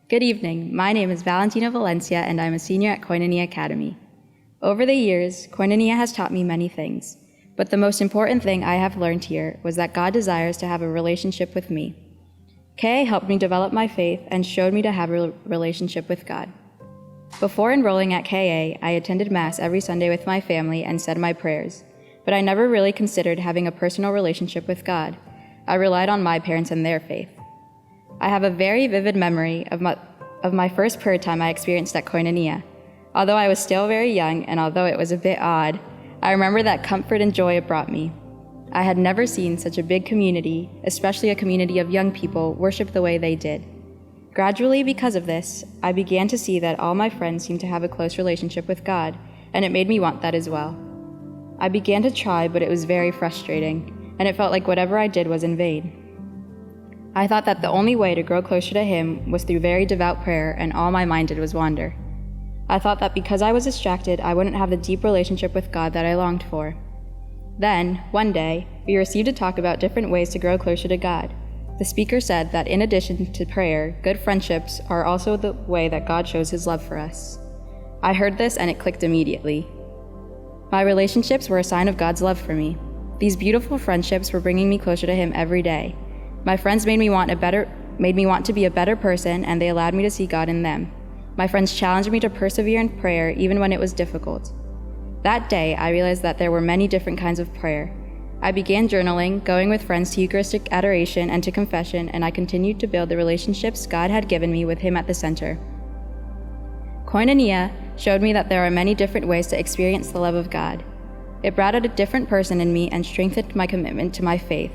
Good evening. My name is Valentina Valencia, and I'm a senior at Koinonia Academy. Over the years, Koinonia has taught me many things, but the most important thing I have learned here was that God desires to have a relationship with me. KA helped me develop my faith and showed me to have a relationship with God. Before enrolling at KA, I attended Mass every Sunday with my family and said my prayers, but I never really considered having a personal relationship with God. I relied on my parents and their faith. I have a very vivid memory of my first prayer time I experienced at Koinonia. Although I was still very young, and although it was a bit odd, I remember that comfort and joy it brought me. I had never seen such a big community, especially a community of young people, worship the way they did. Gradually, because of this, I began to see that all my friends seemed to have a close relationship with God, and it made me want that as well. I began to try, but it was very frustrating, and it felt like whatever I did was in vain. I thought that the only way to grow closer to Him was through very devout prayer, and all my mind did was wander. I thought that because I was distracted, I wouldn't have the deep relationship with God that I longed for. Then, one day, we received a talk about different ways to grow closer to God. The speaker said that in addition to prayer, good friendships are also the way that God shows His love for us. I heard this and it clicked immediately. My relationships were a sign of God's love for me. These beautiful friendships were bringing me closer to Him every day. My friends made me want to be a better person, and they allowed me to see God in them. My friends challenged me to persevere in prayer even when it was difficult. That day, I realized that there were many different kinds of prayer. I began journaling, going with friends to Eucharistic adoration and to confession, and I continued to build the relationships God had given me with Him at the center. Koinonia showed me that there are many different ways to experience the love of God. It brought out a different person in me and strengthened my commitment to my faith.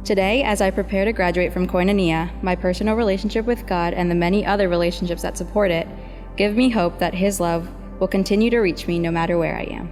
Today, as I prepare to graduate from Koinonia, my personal relationship with God and the many other relationships that support it give me hope that His love will continue to reach me no matter where I am.